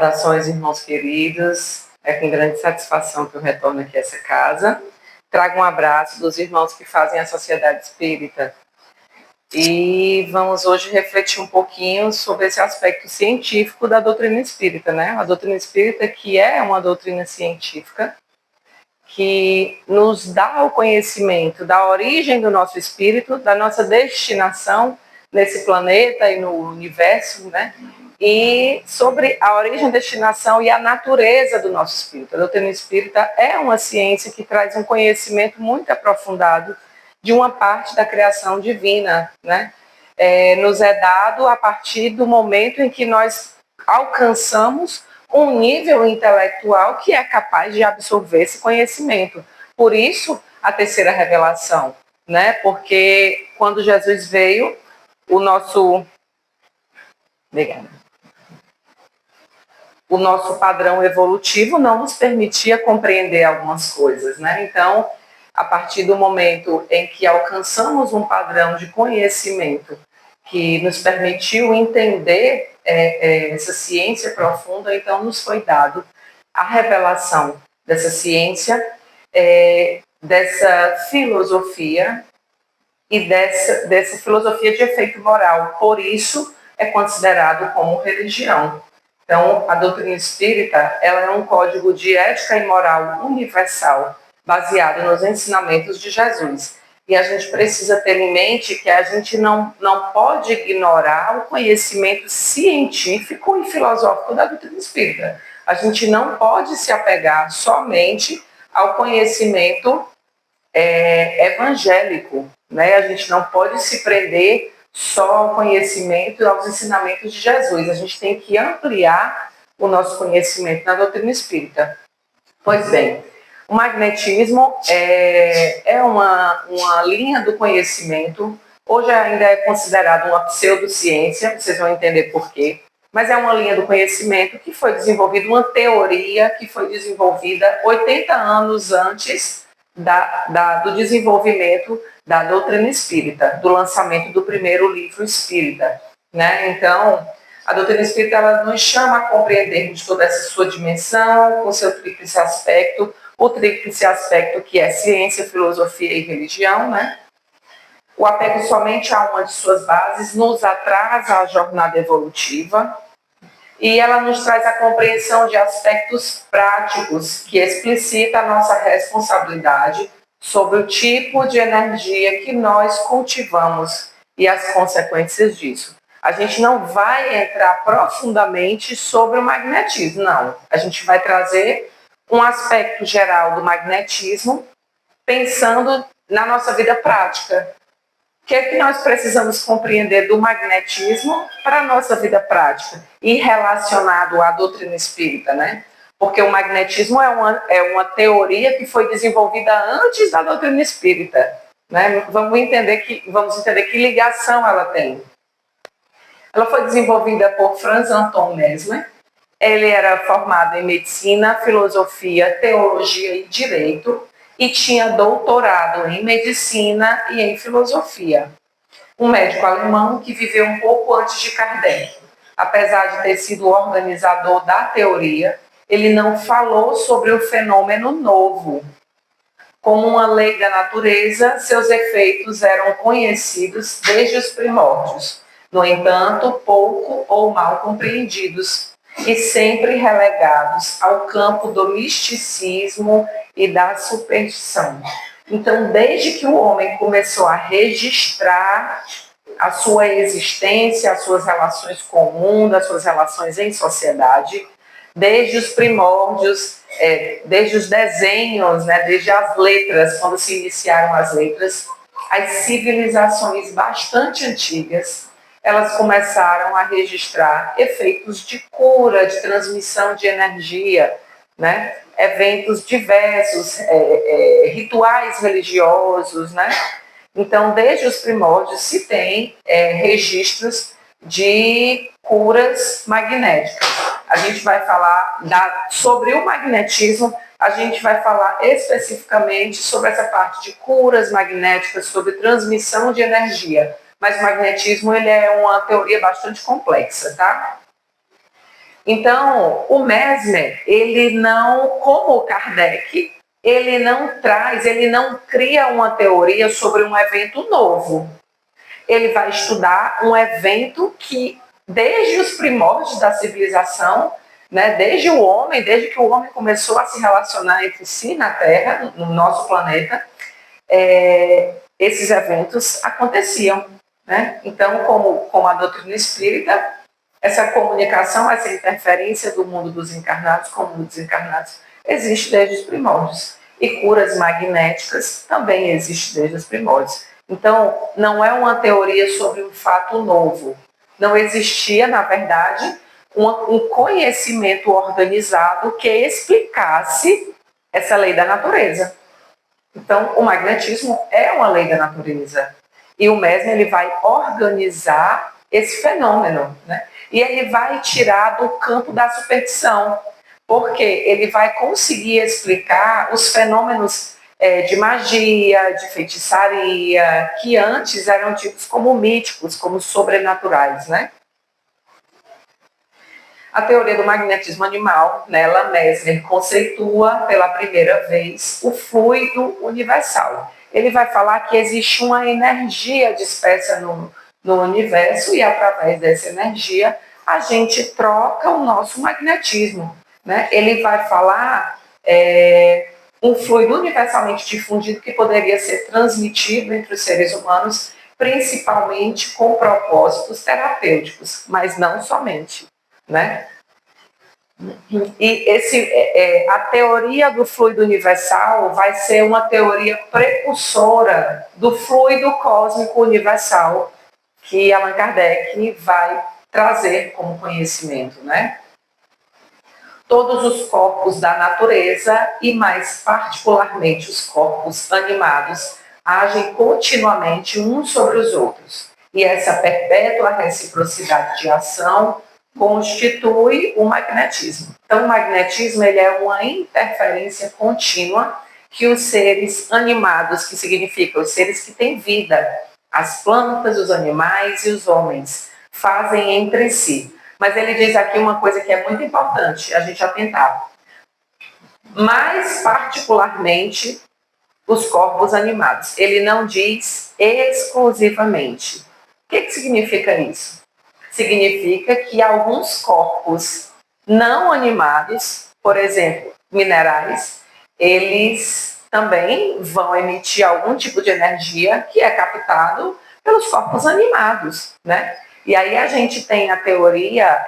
Saudações, irmãos queridos. É com grande satisfação que eu retorno aqui a essa casa. Trago um abraço dos irmãos que fazem a Sociedade Espírita. E vamos hoje refletir um pouquinho sobre esse aspecto científico da doutrina espírita, né? A doutrina espírita, que é uma doutrina científica, que nos dá o conhecimento da origem do nosso espírito, da nossa destinação nesse planeta e no universo, né? E sobre a origem, destinação e a natureza do nosso espírito. A doutrina espírita é uma ciência que traz um conhecimento muito aprofundado de uma parte da criação divina, né? Nos é dado a partir do momento em que nós alcançamos um nível intelectual que é capaz de absorver esse conhecimento. Por isso, a terceira revelação, né? Porque quando Jesus veio, o nosso padrão evolutivo não nos permitia compreender algumas coisas, né? Então, a partir do momento em que alcançamos um padrão de conhecimento que nos permitiu entender essa ciência profunda, então nos foi dado a revelação dessa ciência, dessa filosofia e dessa filosofia de efeito moral. Por isso, é considerado como religião. Então, a doutrina espírita, ela é um código de ética e moral universal, baseado nos ensinamentos de Jesus. E a gente precisa ter em mente que a gente não pode ignorar o conhecimento científico e filosófico da doutrina espírita. A gente não pode se apegar somente ao conhecimento evangélico, né? A gente não pode se prender só ao conhecimento e aos ensinamentos de Jesus. A gente tem que ampliar o nosso conhecimento na doutrina espírita. Pois bem, o magnetismo é uma linha do conhecimento. Hoje ainda é considerado uma pseudociência, vocês vão entender por quê. Mas é uma linha do conhecimento que foi desenvolvida, uma teoria que foi desenvolvida 80 anos antes do desenvolvimento da doutrina espírita, do lançamento do primeiro livro espírita, né? Então, a doutrina espírita, ela nos chama a compreendermos toda essa sua dimensão, com seu tríplice aspecto, o tríplice aspecto que é ciência, filosofia e religião, né? O apego somente a uma de suas bases nos atrasa a jornada evolutiva, e ela nos traz a compreensão de aspectos práticos que explicita a nossa responsabilidade sobre o tipo de energia que nós cultivamos e as consequências disso. A gente não vai entrar profundamente sobre o magnetismo, não. A gente vai trazer um aspecto geral do magnetismo, pensando na nossa vida prática. O que é que nós precisamos compreender do magnetismo para a nossa vida prática e relacionado à doutrina espírita, né? Porque o magnetismo é uma teoria que foi desenvolvida antes da doutrina espírita, né? Vamos entender que ligação ela tem. Ela foi desenvolvida por Franz Anton Mesmer. Ele era formado em medicina, filosofia, teologia e direito, e tinha doutorado em medicina e em filosofia. Um médico alemão que viveu um pouco antes de Kardec. Apesar de ter sido o organizador da teoria, ele não falou sobre o fenômeno novo. Como uma lei da natureza, seus efeitos eram conhecidos desde os primórdios. No entanto, pouco ou mal compreendidos, e sempre relegados ao campo do misticismo e da superstição. Então, desde que o homem começou a registrar a sua existência, as suas relações com o mundo, as suas relações em sociedade, desde os primórdios, desde os desenhos, né, desde as letras, quando se iniciaram as letras, as civilizações bastante antigas, elas começaram a registrar efeitos de cura, de transmissão de energia, né? Eventos diversos, rituais religiosos, né? Então, desde os primórdios se tem registros de curas magnéticas. A gente vai falar sobre o magnetismo, a gente vai falar especificamente sobre essa parte de curas magnéticas, sobre transmissão de energia. Mas o magnetismo ele é uma teoria bastante complexa, tá? Então, o Mesmer, ele não, como o Kardec, ele não cria uma teoria sobre um evento novo. Ele vai estudar um evento que, desde os primórdios da civilização, né, desde que o homem começou a se relacionar entre si na Terra, no nosso planeta, esses eventos aconteciam. Né? Então, como a doutrina espírita, essa comunicação, essa interferência do mundo dos encarnados com o mundo dos desencarnados existe desde os primórdios. E curas magnéticas também existe desde os primórdios. Então, não é uma teoria sobre um fato novo. Não existia, na verdade, um conhecimento organizado que explicasse essa lei da natureza. Então, o magnetismo é uma lei da natureza. E o Mesmer, ele vai organizar esse fenômeno, né? E ele vai tirar do campo da superstição, porque ele vai conseguir explicar os fenômenos de magia, de feitiçaria, que antes eram tidos como míticos, como sobrenaturais, né? A teoria do magnetismo animal, nela Mesmer conceitua pela primeira vez o fluido universal. Ele vai falar que existe uma energia dispersa no universo e através dessa energia a gente troca o nosso magnetismo. Né? Ele vai falar um fluido universalmente difundido que poderia ser transmitido entre os seres humanos, principalmente com propósitos terapêuticos, mas não somente. Né? E a teoria do fluido universal vai ser uma teoria precursora do fluido cósmico universal que Allan Kardec vai trazer como conhecimento, né? Todos os corpos da natureza, e mais particularmente os corpos animados, agem continuamente uns sobre os outros. E essa perpétua reciprocidade de ação constitui o magnetismo. Então, o magnetismo ele é uma interferência contínua que os seres animados, que significa os seres que têm vida, as plantas, os animais e os homens, fazem entre si. Mas ele diz aqui uma coisa que é muito importante a gente atentar. Mais particularmente os corpos animados. Ele não diz exclusivamente. O que significa isso? Significa que alguns corpos não animados, por exemplo, minerais, eles também vão emitir algum tipo de energia que é captado pelos corpos animados, né? E aí a gente tem a teoria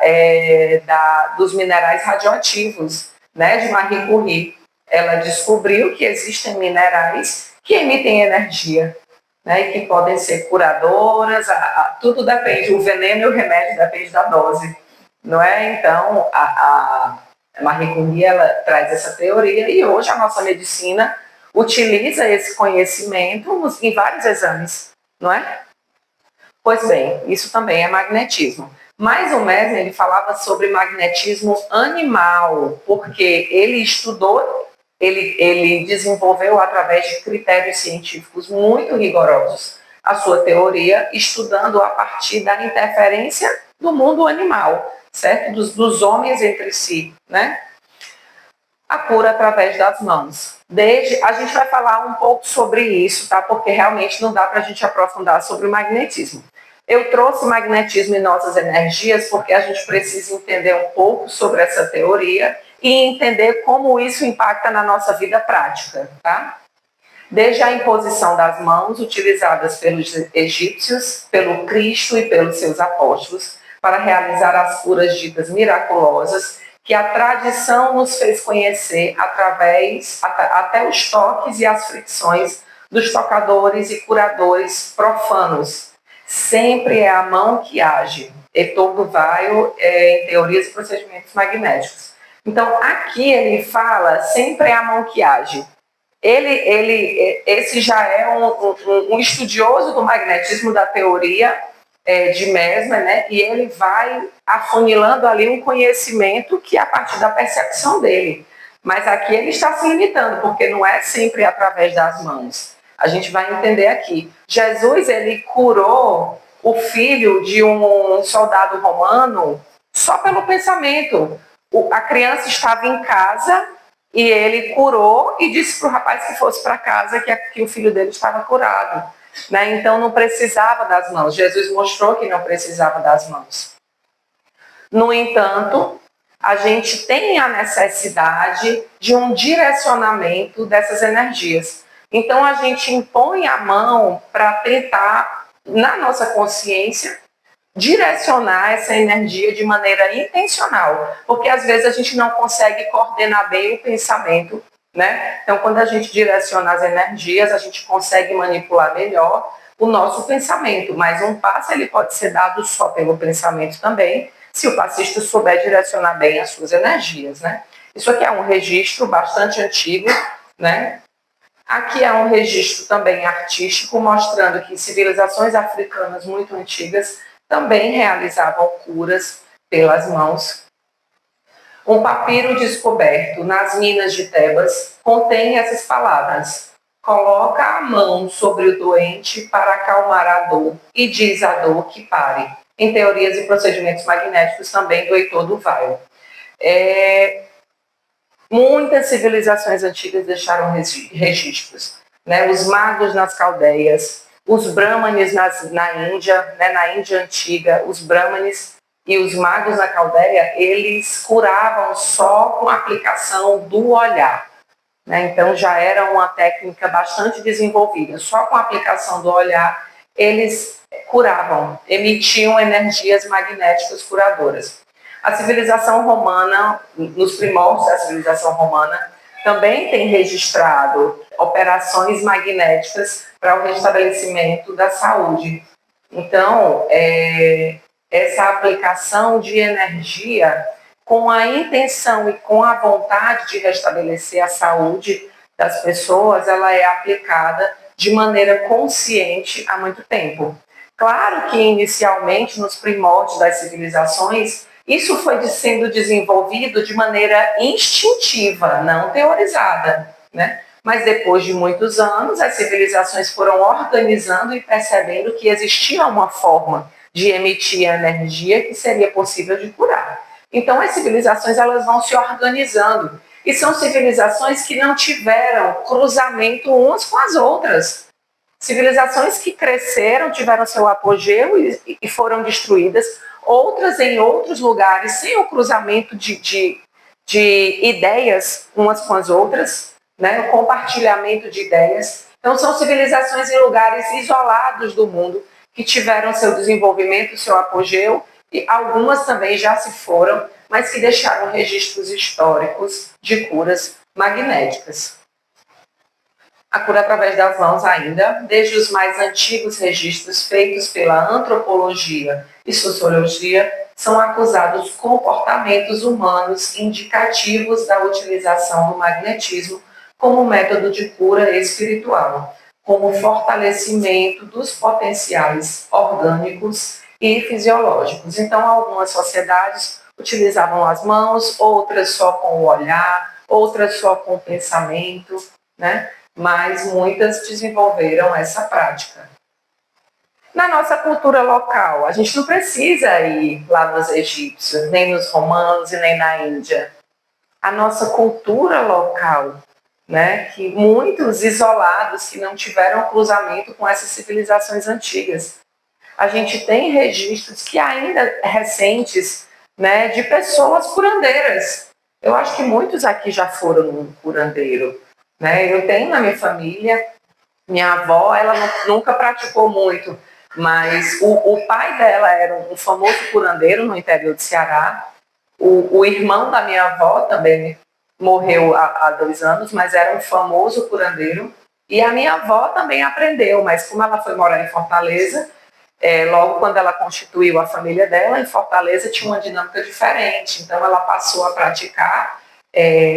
dos minerais radioativos, né, de Marie Curie. Ela descobriu que existem minerais que emitem energia, né, e que podem ser curadoras, tudo depende, o veneno e o remédio depende da dose, não é? Então, a Marie Curie, ela traz essa teoria e hoje a nossa medicina utiliza esse conhecimento em vários exames, não é? Pois bem, isso também é magnetismo. Mas o Mesmer, ele falava sobre magnetismo animal, porque ele estudou, ele desenvolveu através de critérios científicos muito rigorosos a sua teoria, estudando a partir da interferência do mundo animal, certo? Dos homens entre si, né? A cura através das mãos. A gente vai falar um pouco sobre isso, tá? Porque realmente não dá para a gente aprofundar sobre o magnetismo. Eu trouxe o magnetismo e nossas energias porque a gente precisa entender um pouco sobre essa teoria e entender como isso impacta na nossa vida prática, tá? Desde a imposição das mãos utilizadas pelos egípcios, pelo Cristo e pelos seus apóstolos para realizar as curas ditas miraculosas que a tradição nos fez conhecer através até os toques e as fricções dos tocadores e curadores profanos. Sempre é a mão que age. Heitor do Vaio, em Teorias e Procedimentos Magnéticos. Então, aqui ele fala, sempre é a mão que age. Esse já é um estudioso do magnetismo, da teoria de Mesmer, né? E ele vai afunilando ali um conhecimento que é a partir da percepção dele. Mas aqui ele está se limitando, porque não é sempre através das mãos. A gente vai entender aqui. Jesus, ele curou o filho de um soldado romano só pelo pensamento. A criança estava em casa e ele curou e disse para o rapaz que fosse para casa que o filho dele estava curado. Né? Então não precisava das mãos. Jesus mostrou que não precisava das mãos. No entanto, a gente tem a necessidade de um direcionamento dessas energias. Então a gente impõe a mão para tentar, na nossa consciência, direcionar essa energia de maneira intencional, porque às vezes a gente não consegue coordenar bem o pensamento, né? Então, quando a gente direciona as energias, a gente consegue manipular melhor o nosso pensamento, mas um passe ele pode ser dado só pelo pensamento também, se o passista souber direcionar bem as suas energias, né? Isso aqui é um registro bastante antigo, né? Aqui é um registro também artístico, mostrando que civilizações africanas muito antigas também realizavam curas pelas mãos. Um papiro descoberto nas minas de Tebas contém essas palavras: coloca a mão sobre o doente para acalmar a dor e diz à dor que pare. Em Teorias e Procedimentos Magnéticos, também do Heitor do Weil. Muitas civilizações antigas deixaram registros. Né? Os magos nas caldeias, os brahmanes na Índia, né? Na Índia antiga, os brahmanes e os magos na caldeia, eles curavam só com a aplicação do olhar. Né? Então já era uma técnica bastante desenvolvida. Só com a aplicação do olhar, eles curavam, emitiam energias magnéticas curadoras. A civilização romana, nos primórdios da civilização romana, também tem registrado operações magnéticas para o restabelecimento da saúde. Então, essa aplicação de energia com a intenção e com a vontade de restabelecer a saúde das pessoas, ela é aplicada de maneira consciente há muito tempo. Claro que inicialmente, nos primórdios das civilizações, isso foi sendo desenvolvido de maneira instintiva, não teorizada, né? Mas depois de muitos anos, as civilizações foram organizando e percebendo que existia uma forma de emitir energia que seria possível de curar. Então, as civilizações elas vão se organizando. E são civilizações que não tiveram cruzamento umas com as outras. Civilizações que cresceram, tiveram seu apogeu e foram destruídas. Outras em outros lugares, sem o cruzamento de ideias umas com as outras, né? O compartilhamento de ideias. Então, são civilizações em lugares isolados do mundo que tiveram seu desenvolvimento, seu apogeu, e algumas também já se foram, mas que deixaram registros históricos de curas magnéticas. A cura através das mãos ainda, desde os mais antigos registros feitos pela antropologia e sociologia, são acusados comportamentos humanos indicativos da utilização do magnetismo como método de cura espiritual, como fortalecimento dos potenciais orgânicos e fisiológicos. Então, algumas sociedades utilizavam as mãos, outras só com o olhar, outras só com o pensamento, né? Mas muitas desenvolveram essa prática. Na nossa cultura local, a gente não precisa ir lá nos egípcios, nem nos romanos e nem na Índia. A nossa cultura local, né, que muitos isolados que não tiveram cruzamento com essas civilizações antigas. A gente tem registros que ainda recentes, né, de pessoas curandeiras. Eu acho que muitos aqui já foram num curandeiro. Né? Eu tenho na minha família, minha avó, ela nunca praticou muito, mas o pai dela era um famoso curandeiro no interior do Ceará. O irmão da minha avó também morreu há 2 anos, mas era um famoso curandeiro. E a minha avó também aprendeu, mas como ela foi morar em Fortaleza, logo quando ela constituiu a família dela, em Fortaleza tinha uma dinâmica diferente. Então ela passou a praticar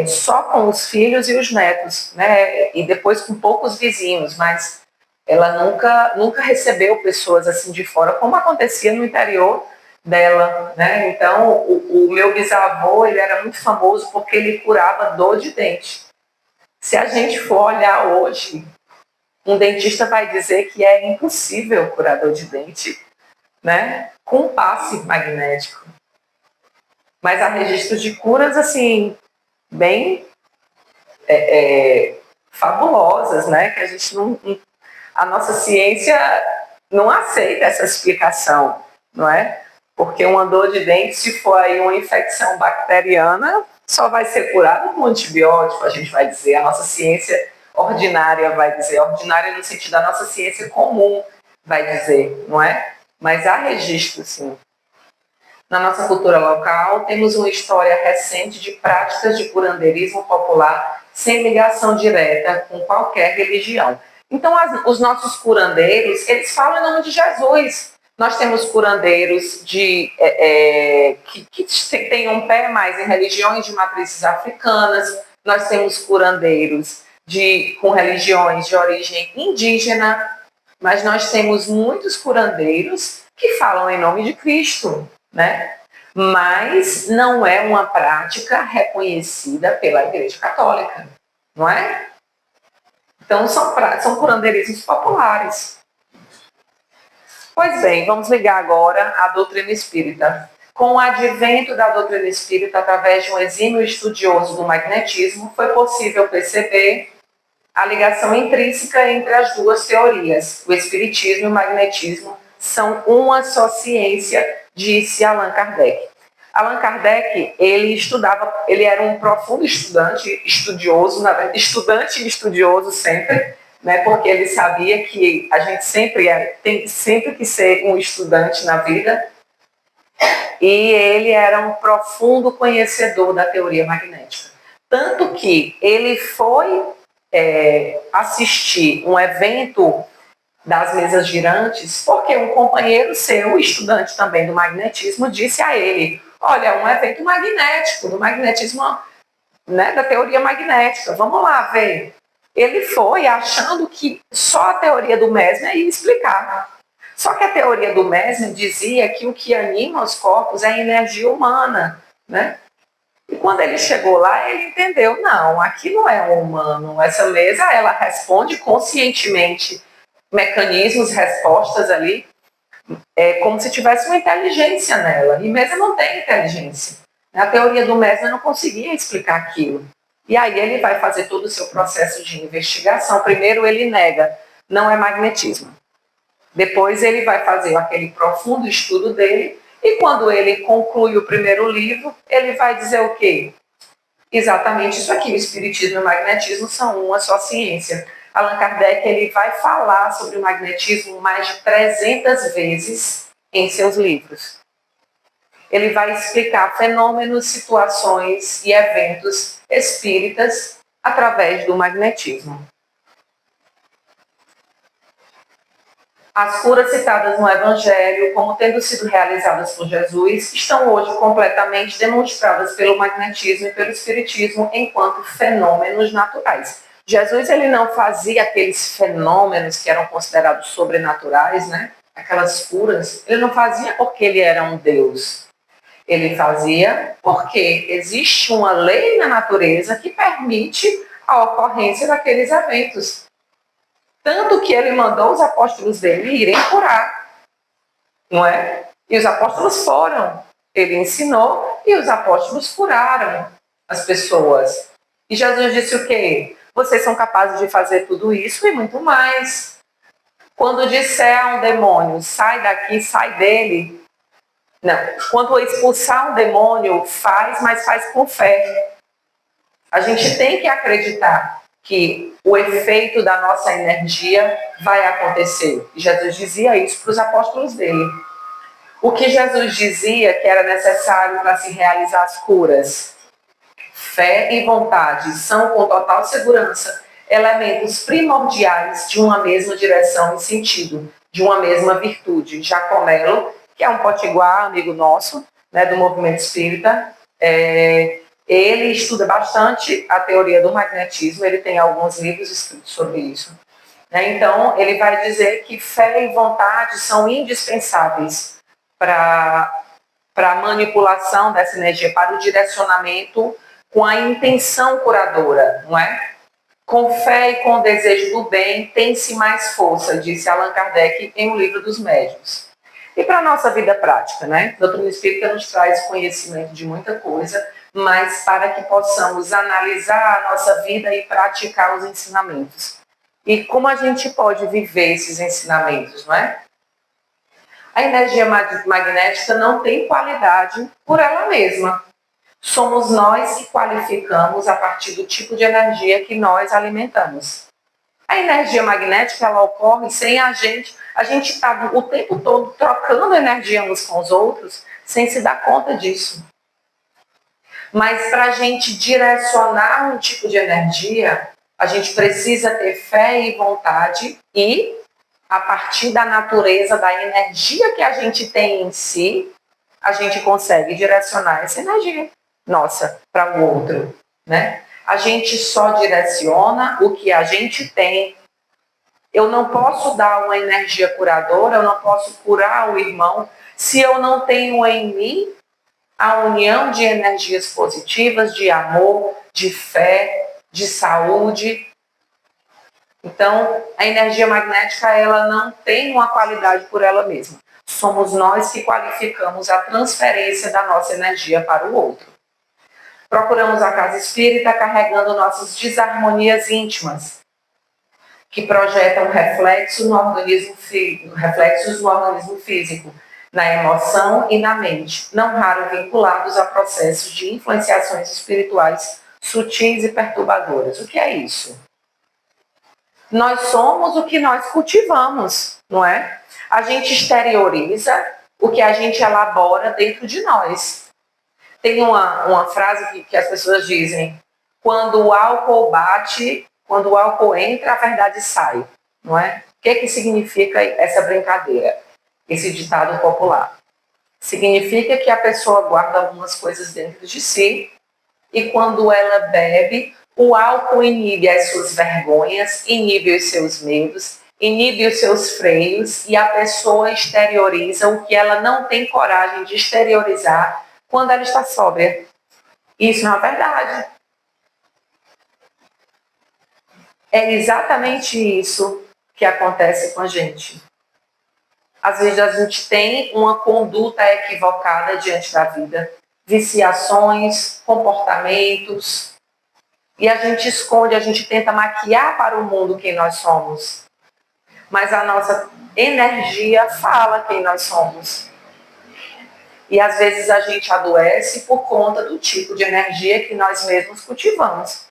só com os filhos e os netos, né? E depois com poucos vizinhos, mas ela nunca recebeu pessoas assim de fora, como acontecia no interior dela, né? Então, o meu bisavô, ele era muito famoso porque ele curava dor de dente. Se a gente for olhar hoje, um dentista vai dizer que é impossível curar dor de dente, né? Com passe magnético. Mas há registros de curas, assim, bem fabulosas, né? Que a gente a nossa ciência não aceita essa explicação, não é? Porque uma dor de dente, se for aí uma infecção bacteriana, só vai ser curada com antibiótico, a gente vai dizer. A nossa ciência ordinária vai dizer, ordinária no sentido da nossa ciência comum vai dizer, não é? Mas há registro, sim. Na nossa cultura local, temos uma história recente de práticas de curandeirismo popular sem ligação direta com qualquer religião. Então, os nossos curandeiros, eles falam em nome de Jesus. Nós temos curandeiros que têm um pé mais em religiões de matrizes africanas, nós temos curandeiros com religiões de origem indígena, mas nós temos muitos curandeiros que falam em nome de Cristo, né? Mas não é uma prática reconhecida pela Igreja Católica, não é? Então, são curandeirismos populares. Pois bem, vamos ligar agora à doutrina espírita. Com o advento da doutrina espírita, através de um exímio estudioso do magnetismo, foi possível perceber a ligação intrínseca entre as duas teorias. O espiritismo e o magnetismo são uma só ciência, disse Allan Kardec. Allan Kardec, ele era um profundo estudioso, na verdade, estudante e estudioso sempre, né, porque ele sabia que a gente tem sempre que ser um estudante na vida, e ele era um profundo conhecedor da teoria magnética. Tanto que ele foi assistir um evento das mesas girantes, porque um companheiro seu, estudante também do magnetismo, disse a ele: olha, é um evento magnético, do magnetismo, né, da teoria magnética, vamos lá ver. Ele foi achando que só a teoria do Mesmer ia explicar. Só que a teoria do Mesmer dizia que o que anima os corpos é a energia humana, né? E quando ele chegou lá, ele entendeu, não, aqui não é um humano, essa mesa, ela responde conscientemente mecanismos, respostas ali, como se tivesse uma inteligência nela, e mesa não tem inteligência. A teoria do Mesmer não conseguia explicar aquilo. E aí ele vai fazer todo o seu processo de investigação. Primeiro ele nega, não é magnetismo. Depois ele vai fazer aquele profundo estudo dele, e quando ele conclui o primeiro livro, ele vai dizer o quê? Exatamente isso aqui, o espiritismo e o magnetismo são uma só ciência. Allan Kardec, ele vai falar sobre o magnetismo mais de 300 vezes em seus livros. Ele vai explicar fenômenos, situações e eventos espíritas através do magnetismo. As curas citadas no Evangelho, como tendo sido realizadas por Jesus, estão hoje completamente demonstradas pelo magnetismo e pelo espiritismo enquanto fenômenos naturais. Jesus, ele não fazia aqueles fenômenos que eram considerados sobrenaturais, né? Aquelas curas, ele não fazia porque ele era um Deus. Ele fazia porque existe uma lei na natureza que permite a ocorrência daqueles eventos. Tanto que ele mandou os apóstolos dele irem curar, não é? E os apóstolos foram. Ele ensinou e os apóstolos curaram as pessoas. E Jesus disse o quê? Vocês são capazes de fazer tudo isso e muito mais. Quando disser a um demônio, sai daqui, sai dele. Não. Quando expulsar um demônio, faz, mas faz com fé. A gente tem que acreditar que o efeito da nossa energia vai acontecer. E Jesus dizia isso para os apóstolos dele. O que Jesus dizia que era necessário para se realizar as curas? Fé e vontade são, com total segurança, elementos primordiais de uma mesma direção e sentido, de uma mesma virtude. Jacomelo, que é um potiguar, amigo nosso, né, do movimento espírita, ele estuda bastante a teoria do magnetismo, ele tem alguns livros escritos sobre isso. Então, ele vai dizer que fé e vontade são indispensáveis para a manipulação dessa energia, para o direcionamento com a intenção curadora, não é? Com fé e com o desejo do bem, tem-se mais força, disse Allan Kardec em O Livro dos Médiuns. E para a nossa vida prática, né? A doutrina espírita nos traz conhecimento de muita coisa, mas para que possamos analisar a nossa vida e praticar os ensinamentos. E como a gente pode viver esses ensinamentos, não é? A energia magnética não tem qualidade por ela mesma. Somos nós que qualificamos a partir do tipo de energia que nós alimentamos. A energia magnética, ela ocorre sem a gente está o tempo todo trocando energia uns com os outros, sem se dar conta disso. Mas para a gente direcionar um tipo de energia, a gente precisa ter fé e vontade e, a partir da natureza, da energia que a gente tem em si, a gente consegue direcionar essa energia nossa para o outro, né? A gente só direciona o que a gente tem. Eu não posso dar uma energia curadora, eu não posso curar o irmão se eu não tenho em mim a união de energias positivas, de amor, de fé, de saúde. Então, a energia magnética, ela não tem uma qualidade por ela mesma. Somos nós que qualificamos a transferência da nossa energia para o outro. Procuramos a casa espírita carregando nossas desarmonias íntimas, que projetam reflexos no organismo físico, na emoção e na mente, não raro vinculados a processos de influenciações espirituais sutis e perturbadoras. O que é isso? Nós somos o que nós cultivamos, não é? A gente exterioriza o que a gente elabora dentro de nós. Tem uma frase que as pessoas dizem: quando o álcool bate, quando o álcool entra, a verdade sai, não é? O que significa essa brincadeira, esse ditado popular? Significa que a pessoa guarda algumas coisas dentro de si e quando ela bebe, o álcool inibe as suas vergonhas, inibe os seus medos, inibe os seus freios e a pessoa exterioriza o que ela não tem coragem de exteriorizar quando ela está sóbria. Isso é uma verdade. É exatamente isso que acontece com a gente. Às vezes a gente tem uma conduta equivocada diante da vida, viciações, comportamentos, e a gente esconde, a gente tenta maquiar para o mundo quem nós somos. Mas a nossa energia fala quem nós somos. E às vezes a gente adoece por conta do tipo de energia que nós mesmos cultivamos.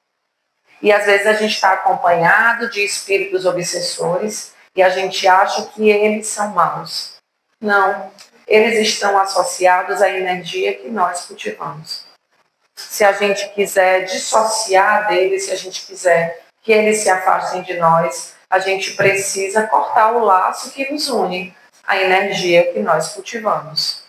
E às vezes a gente está acompanhado de espíritos obsessores e a gente acha que eles são maus. Não, eles estão associados à energia que nós cultivamos. Se a gente quiser dissociar deles, se a gente quiser que eles se afastem de nós, a gente precisa cortar o laço que nos une, a energia que nós cultivamos.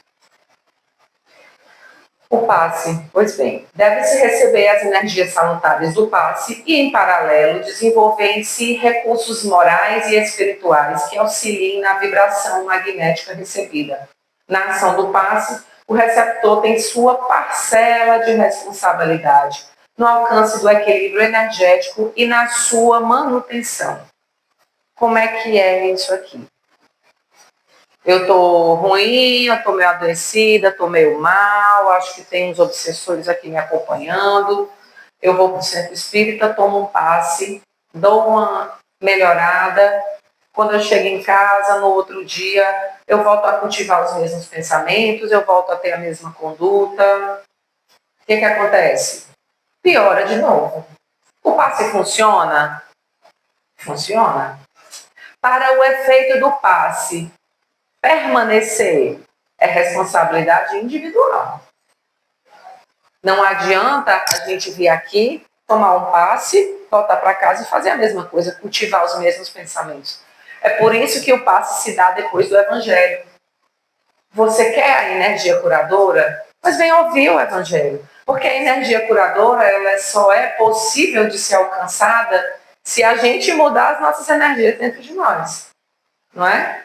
O passe, pois bem, deve-se receber as energias salutares do passe e, em paralelo, desenvolver em si recursos morais e espirituais que auxiliem na vibração magnética recebida. Na ação do passe, o receptor tem sua parcela de responsabilidade no alcance do equilíbrio energético e na sua manutenção. Como é que é isso aqui? Eu estou ruim, eu estou meio adoecida, estou meio mal, acho que tem uns obsessores aqui me acompanhando. Eu vou para o centro espírita, tomo um passe, dou uma melhorada. Quando eu chego em casa, no outro dia, eu volto a cultivar os mesmos pensamentos, eu volto a ter a mesma conduta. O que acontece? Piora de novo. O passe funciona? Funciona. Para o efeito do passe permanecer é responsabilidade individual. Não adianta a gente vir aqui, tomar um passe, voltar para casa e fazer a mesma coisa, cultivar os mesmos pensamentos. É por isso que o passe se dá depois do Evangelho. Você quer a energia curadora? Mas vem ouvir o Evangelho. Porque a energia curadora, ela só é possível de ser alcançada se a gente mudar as nossas energias dentro de nós. Não é?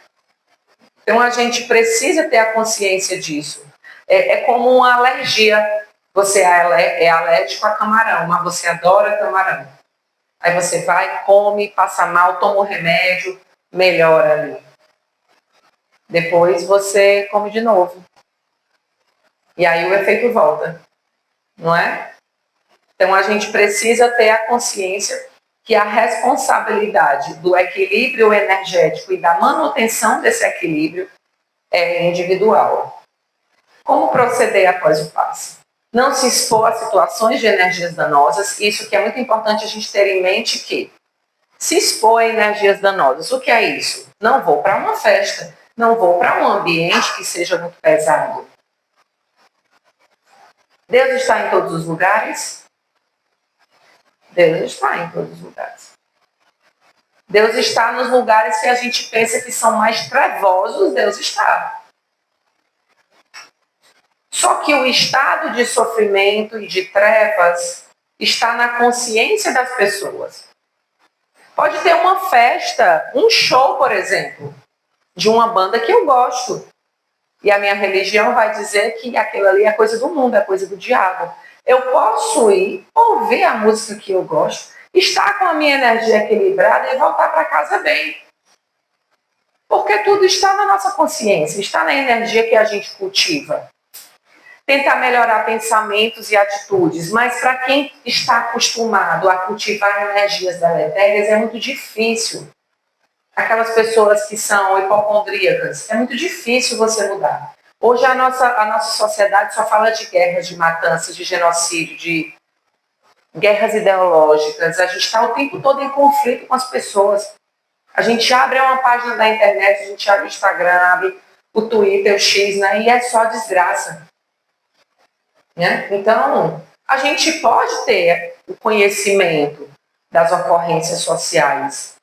Então, a gente precisa ter a consciência disso. É como uma alergia. Você é alérgico a camarão, mas você adora camarão. Aí você vai, come, passa mal, toma o remédio, melhora ali. Depois você come de novo. E aí o efeito volta, não é? Então a gente precisa ter a consciência que a responsabilidade do equilíbrio energético e da manutenção desse equilíbrio é individual. Como proceder após o passe? Não se expor a situações de energias danosas, isso que é muito importante a gente ter em mente que se expor a energias danosas, o que é isso? Não vou para uma festa, não vou para um ambiente que seja muito pesado. Deus está em todos os lugares? Deus está em todos os lugares. Deus está nos lugares que a gente pensa que são mais trevosos, Deus está. Só que o estado de sofrimento e de trevas está na consciência das pessoas. Pode ter uma festa, um show, por exemplo, de uma banda que eu gosto. E a minha religião vai dizer que aquilo ali é coisa do mundo, é coisa do diabo. Eu posso ir, ouvir a música que eu gosto, estar com a minha energia equilibrada e voltar para casa bem. Porque tudo está na nossa consciência, está na energia que a gente cultiva. Tentar melhorar pensamentos e atitudes, mas para quem está acostumado a cultivar energias deletérias é muito difícil. Aquelas pessoas que são hipocondríacas, é muito difícil você mudar. Hoje a nossa sociedade só fala de guerras, de matanças, de genocídio, de guerras ideológicas. A gente está o tempo todo em conflito com as pessoas. A gente abre uma página da internet, a gente abre o Instagram, abre o Twitter, o X, né? E é só desgraça. Né? Então, a gente pode ter o conhecimento das ocorrências sociais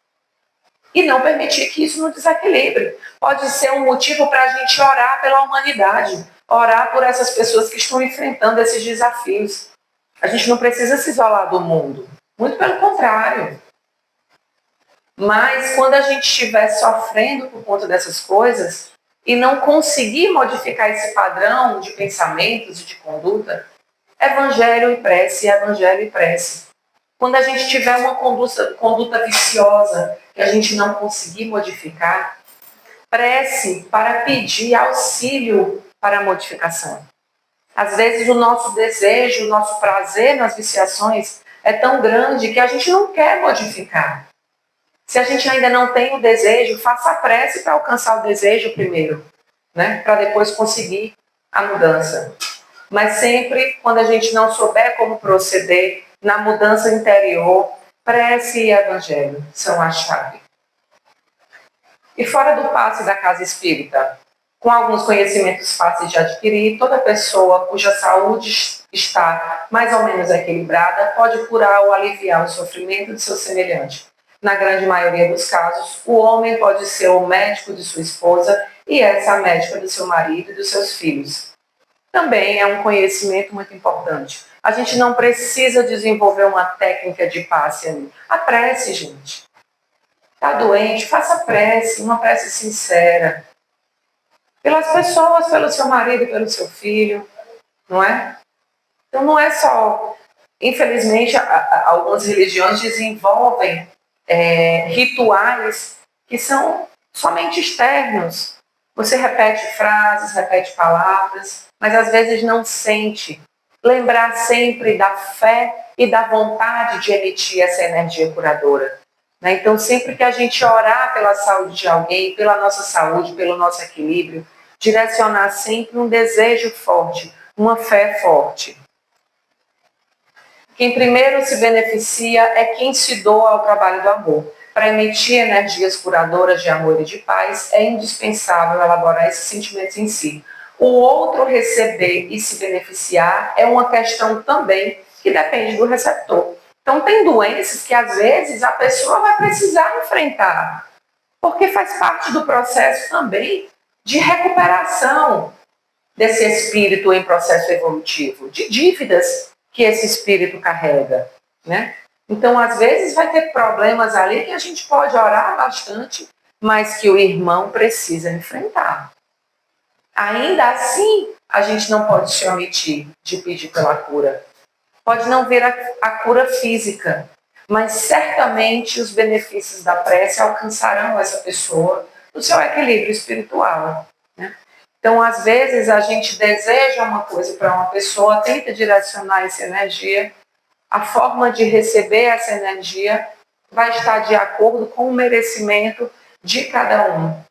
e não permitir que isso nos desequilibre. Pode ser um motivo para a gente orar pela humanidade, orar por essas pessoas que estão enfrentando esses desafios. A gente não precisa se isolar do mundo, muito pelo contrário. Mas quando a gente estiver sofrendo por conta dessas coisas e não conseguir modificar esse padrão de pensamentos e de conduta, evangelho e prece, evangelho e prece. Quando a gente tiver uma conduta viciosa que a gente não conseguir modificar, prece para pedir auxílio para a modificação. Às vezes o nosso desejo, o nosso prazer nas viciações é tão grande que a gente não quer modificar. Se a gente ainda não tem o desejo, faça a prece para alcançar o desejo primeiro, né? Para depois conseguir a mudança. Mas sempre, quando a gente não souber como proceder na mudança interior, prece e evangelho são a chave. E fora do passe da casa espírita, com alguns conhecimentos fáceis de adquirir, toda pessoa cuja saúde está mais ou menos equilibrada pode curar ou aliviar o sofrimento de seu semelhante. Na grande maioria dos casos, o homem pode ser o médico de sua esposa e essa a médica do seu marido e dos seus filhos. Também é um conhecimento muito importante. A gente não precisa desenvolver uma técnica de passe ali. A prece, gente. Está doente, faça prece, uma prece sincera. Pelas pessoas, pelo seu marido, pelo seu filho, não é? Então não é só... Infelizmente, algumas religiões desenvolvem rituais que são somente externos. Você repete frases, repete palavras, mas às vezes não sente. Lembrar sempre da fé e da vontade de emitir essa energia curadora. Né? Então, sempre que a gente orar pela saúde de alguém, pela nossa saúde, pelo nosso equilíbrio, direcionar sempre um desejo forte, uma fé forte. Quem primeiro se beneficia é quem se doa ao trabalho do amor. Para emitir energias curadoras de amor e de paz, é indispensável elaborar esses sentimentos em si. O outro receber e se beneficiar é uma questão também que depende do receptor. Então, tem doenças que, às vezes, a pessoa vai precisar enfrentar, porque faz parte do processo também de recuperação desse espírito em processo evolutivo, de dívidas que esse espírito carrega, né? Então, às vezes, vai ter problemas ali que a gente pode orar bastante, mas que o irmão precisa enfrentar. Ainda assim, a gente não pode se omitir de pedir pela cura. Pode não vir a cura física, mas certamente os benefícios da prece alcançarão essa pessoa do seu equilíbrio espiritual, né? Então, às vezes, a gente deseja uma coisa para uma pessoa, tenta direcionar essa energia, a forma de receber essa energia vai estar de acordo com o merecimento de cada um.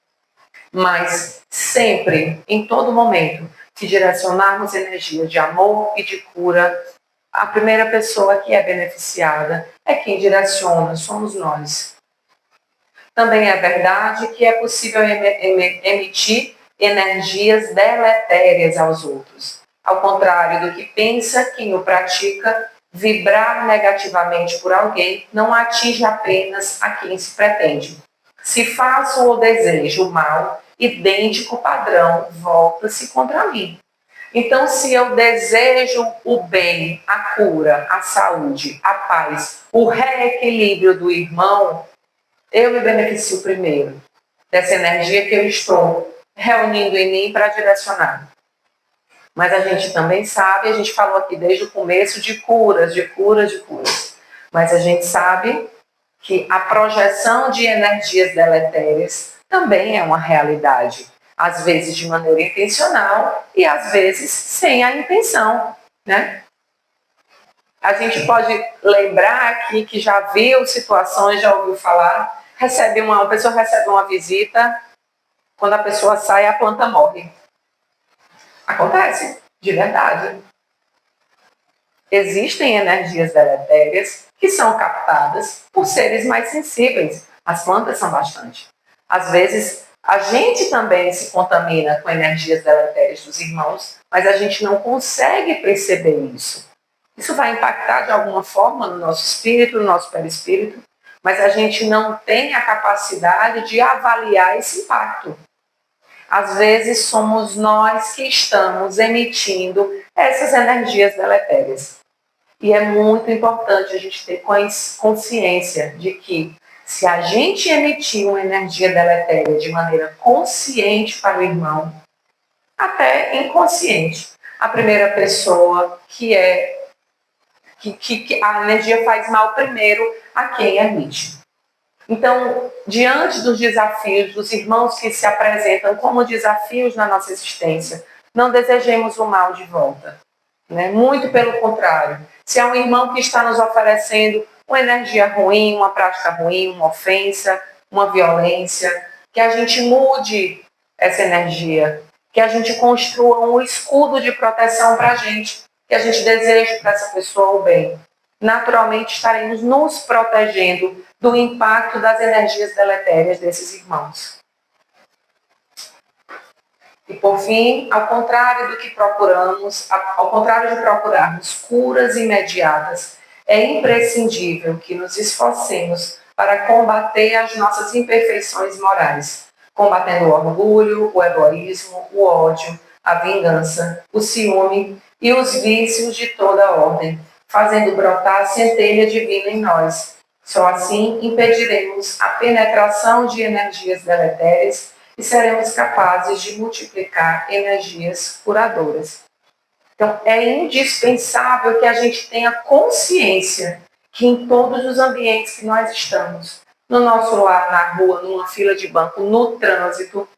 Mas sempre, em todo momento, que direcionarmos energia de amor e de cura, a primeira pessoa que é beneficiada é quem direciona, somos nós. Também é verdade que é possível emitir energias deletérias aos outros. Ao contrário do que pensa quem o pratica, vibrar negativamente por alguém não atinge apenas a quem se pretende. Se faço ou desejo o mal, idêntico padrão volta-se contra mim. Então, se eu desejo o bem, a cura, a saúde, a paz, o reequilíbrio do irmão, eu me beneficio primeiro dessa energia que eu estou reunindo em mim para direcionar. Mas a gente também sabe, a gente falou aqui desde o começo de curas, de curas, de curas. Mas a gente sabe que a projeção de energias deletérias também é uma realidade. Às vezes de maneira intencional e às vezes sem a intenção, né? A gente pode lembrar aqui que já viu situações, já ouviu falar, uma pessoa recebe uma visita, quando a pessoa sai, a planta morre. Acontece, de verdade. Existem energias deletérias que são captadas por seres mais sensíveis. As plantas são bastante. Às vezes, a gente também se contamina com energias deletérias dos irmãos, mas a gente não consegue perceber isso. Isso vai impactar de alguma forma no nosso espírito, no nosso perispírito, mas a gente não tem a capacidade de avaliar esse impacto. Às vezes somos nós que estamos emitindo essas energias deletérias. E é muito importante a gente ter consciência de que se a gente emitir uma energia deletéria de maneira consciente para o irmão, até inconsciente, a primeira pessoa que a energia faz mal primeiro a quem emite. Então, diante dos desafios, dos irmãos que se apresentam como desafios na nossa existência, não desejemos o mal de volta, né? Muito pelo contrário. Se há um irmão que está nos oferecendo uma energia ruim, uma prática ruim, uma ofensa, uma violência, que a gente mude essa energia, que a gente construa um escudo de proteção para a gente, que a gente deseje para essa pessoa o bem. Naturalmente estaremos nos protegendo do impacto das energias deletérias desses irmãos. E por fim, ao contrário de procurarmos curas imediatas, é imprescindível que nos esforcemos para combater as nossas imperfeições morais, combatendo o orgulho, o egoísmo, o ódio, a vingança, o ciúme e os vícios de toda ordem, fazendo brotar a centelha divina em nós. Só assim impediremos a penetração de energias deletérias e seremos capazes de multiplicar energias curadoras. Então, é indispensável que a gente tenha consciência que em todos os ambientes que nós estamos, no nosso lar, na rua, numa fila de banco, no trânsito,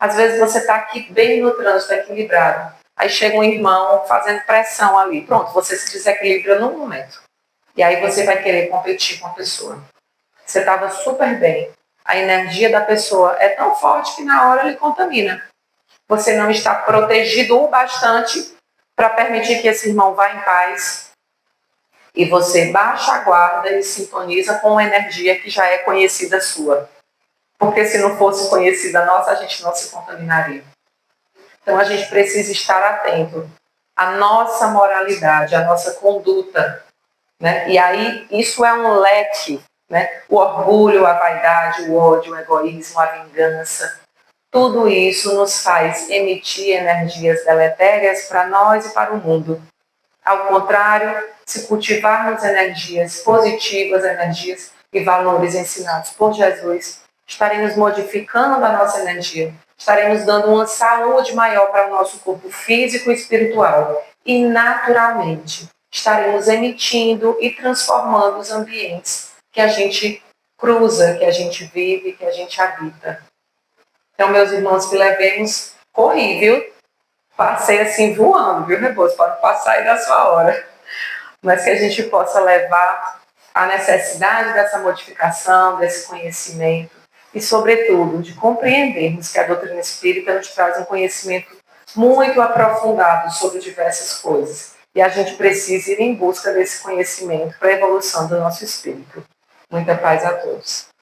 às vezes você está aqui bem no trânsito, equilibrado. Aí chega um irmão fazendo pressão ali. Pronto, você se desequilibra num momento. E aí você vai querer competir com a pessoa. Você estava super bem. A energia da pessoa é tão forte que na hora ele contamina. Você não está protegido o bastante para permitir que esse irmão vá em paz. E você baixa a guarda e sintoniza com uma energia que já é conhecida sua. Porque se não fosse conhecida nossa, a gente não se contaminaria. Então a gente precisa estar atento à nossa moralidade, à nossa conduta, né? E aí isso é um leque, né? O orgulho, a vaidade, o ódio, o egoísmo, a vingança, tudo isso nos faz emitir energias deletérias para nós e para o mundo. Ao contrário, se cultivarmos energias positivas, energias e valores ensinados por Jesus, estaremos modificando a nossa energia, estaremos dando uma saúde maior para o nosso corpo físico e espiritual e, naturalmente, estaremos emitindo e transformando os ambientes que a gente cruza, que a gente vive, que a gente habita. Então, meus irmãos, que levemos, corri, viu? Passei assim voando, viu, Rebouças? Pode passar aí da sua hora. Mas que a gente possa levar a necessidade dessa modificação, desse conhecimento e, sobretudo, de compreendermos que a doutrina espírita nos traz um conhecimento muito aprofundado sobre diversas coisas. E a gente precisa ir em busca desse conhecimento para a evolução do nosso espírito. Muita paz a todos.